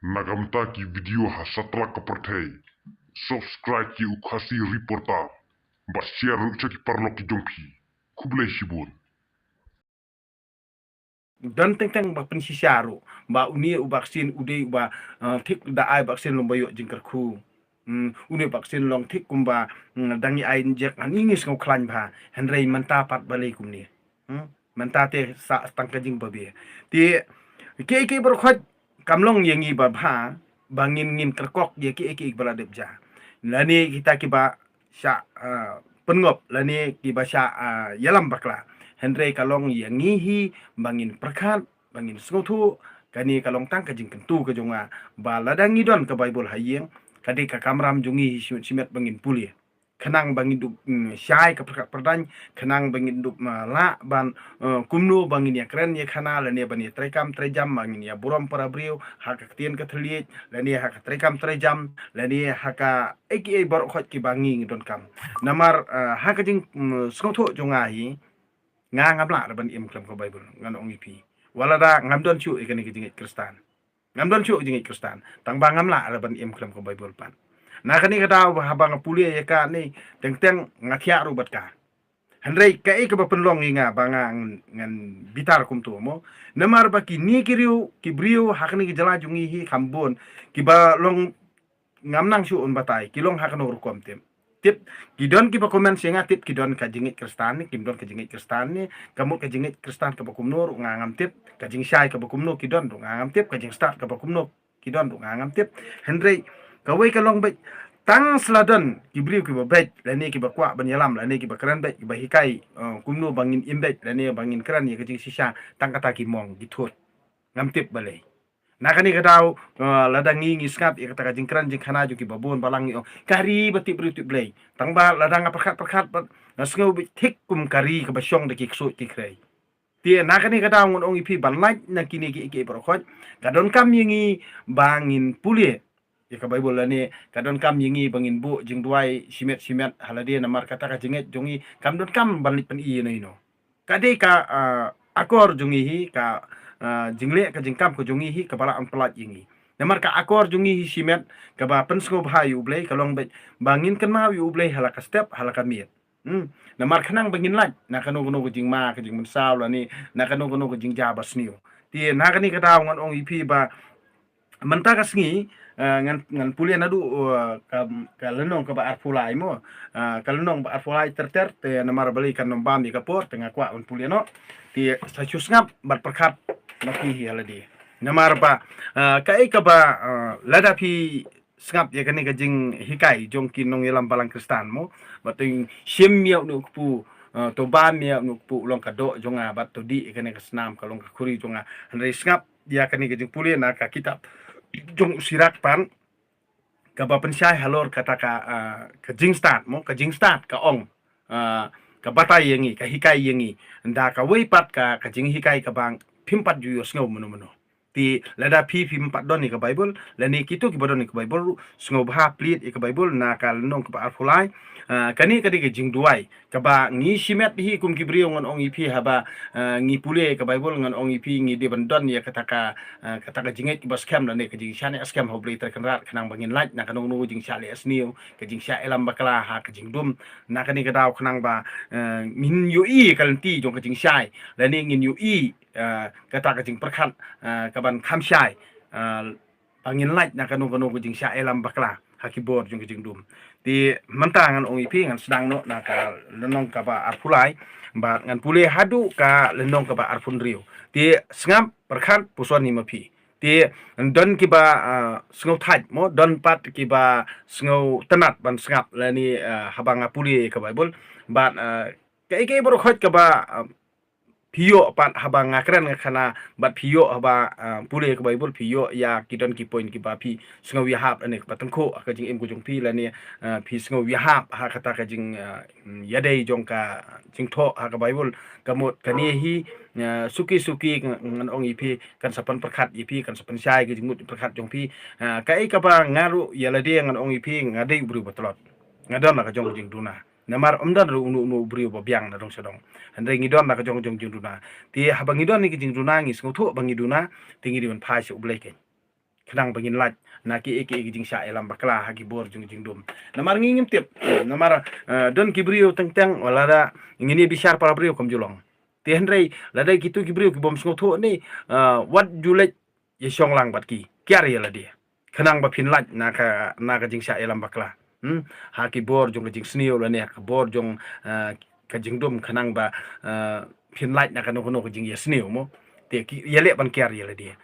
Nagamta ki video ha satra kaperthei. Subscribe ki ukasi reporta. Ba share rukcha ki parlo ki jongki. Kublai shibun. Dan teng ba pensisiaro ba uni u vaksin ude ba thik da ai vaksin lombayo jingkar khu uni vaksin long thik kumba dangi ai injek aningis ngau klan ba henrei manta pat balai kumni manta te sa tangka jing babe ti ke ber khot kamlong yengi ba bha bangin ngin kerkok ye ke bala debja lani kita kiba sya pengop lani kiba sya yalam bakla Henry kalong yang ngihi bangin perkat bangin sengotu kani kalong tang kajing kentu ke jonga baladang ngidon ke Bible hayeng kadi ka kamram jungi simet bangin puli kenang bangin dup syai ke perkat perdany kenang bangin dup la ban kumnu bangin ya keren ya kana lani bani trekam trejam bangin ya buram para brio hak ketien ke telit lani hak trekam trejam lani haka eki bar khot ki bangi ngidon kam namar hak kajing sengotu jonga hi ngam la ban im klam ko Bible ngan ong ipi wala da ngam don chu ikani ke jingit kristan ngam don chu jingit kristan tang bangam la ban im klam ko Bible pan na kani kata habang puli ya ka ni teng ngakhia rubat ka Henry ka ke ba penlong inga banga ngan bitar kum tu mo namar ba ki ni kiriu ki brio hakni ki jala jungi hi khambon ki ba long ngam nang chu on batai ki long hakno rukom tem tip kidon ki pa komen singa tip kidon ka jingit kristan ni kidon ka jingit kristan ni kamu ka jingit kristan ka bakum nur ngangam tip ka jing syai ka bakum nur kidon ngangam tip ka jing start ka bakum nur kidon ngangam tip Henry ka wei ka long bai tang sladan kibriu ki ba bet lani ki ba kwa ban yalam lani ki ba kran bet ki ba hikai kumnu bangin imbet lani bangin kran ye ka jing sisa tang kata ki mong githut ngam tip balai nakani kadau ladang ngi skap ya kata jingkran jingkhana ju ki babon balang yo kari bati bruti blay tangba ladang perkat nasngo thik kum kari ka basyong de ki ksu ti krei ti nakani kadau ngon ong ipi balai na kini ki prokhot kadon kam yingi bangin pulie ya ka bible lani kadon kam yingi bangin bu jing duai simet halade namar kata ka jinget jongi kam don kam balik pen i no kade ka akor jongi hi ka jingle ka jingkam ko jongi hi ka bala ang pelat yingi namar ka akor jongi hi simet ka ba pensgo bhayu blay kalong bangin kan ma yu blay halaka step halaka miet namar khanang bangin laj na kanu ko jing ma ka jing mensaw la ni na kanu ko jing jabas niyo ti na kani ka taw ngon ong ipi ba menta ka sngi ngan pulia nadu ka lenong ka ba arfulai mo ka lenong ba arfulai terter te namar bali kan nombam di kapor tengah kwa on pulia no ti sa chusngap bat perkat maki hi aladi namar ba ka ba lada pi skap ya kani ka jing hikai jong nong yelam balang kristan mo bating shemmiau nu pu to ba mia nu pu long ka do jonga bat to di kani ka snam ka long ka kuri jonga handai skap ya kani ka jing pulia na ka kitab jong sirak pan ka ba pensyai halor kata ka jing start mo ka jing start ka ong ka batai yengi ka hikai yengi nda ka weipat ka jing hikai ka bang pimpat ju yos ngau meno ti lada pimpat don ni ka bible lani kitu ki bodon ni ka bible ngau bha plit ka bible na ka nong ka arfulai kani kadi ke jing duai ka ba ngi simet hi kum ki brio ngon ong ipi haba ngi pule ka bible ngon ong ipi ngi de bandon ya kata ka jinget ki bas scam lani ka jing shane scam hobli ter kanrat kanang bangin laj na kanong nu jing shale asniu ka jing sha elam bakla ha ka jing dum na kani ka daw kanang ba min yu i kalanti jong ka jing shai lani ngin yu i kata ka jing perkhat ka ban kham shai bangin laj na kanong ka jing sha elam bakla hakibor jong ka jing dum ti mentangan ong ipi ngan sedang no na ka lenong ka ba arfulai ba ngan pule hadu ka lenong ka ba arfun rio ti sngam perkhat puson ni mapi ti don ki ba sngau thaj mo don pat ki ba sngau tenat ban sngap lani habang pule ka bible ba ke bro khot ka ba pio pat habang ngakren khana bat pio haba pule ka bible pio ya kidon ki point ki ba pi sngau ya hap ane ka tangko ka jing em ko jong pi la ni pi sngau ya hap ha kata ka jing yadai jong ka jing tho ha ka bible kamot kani hi suki ngan ong ipi kan sapan perkhat ipi kan sapan syai ki jing mut perkhat jong pi ka ba ngaru ya la de ngan ong ipi ngadai bru batlot ngadon la ka jong jing duna namar omdan ru nu brio ba biang na dong sedong handai ngidon la ka jong duna ti habang ngidon ni ki jing duna ngi sngau tho bang ngiduna tingi di ban phai se ublai ke kenang bangin laj na ki eke jing sya elam bakla hagi bor jing dum namar ngingim tip namar don kibrio teng wala da ngini bishar para brio kom julong tehen rei ladai gitu kibrio ki bom sngo tho ni wat julet ye shong lang bat ki kyar ye la dia kenang ba phin laj na ka jing sya elam bakla haki bor jong jing snio la ne ka bor jong ka jing dum kenang ba phin laj na ka no jing ye snio mo te ki yele ban kyar ye la dia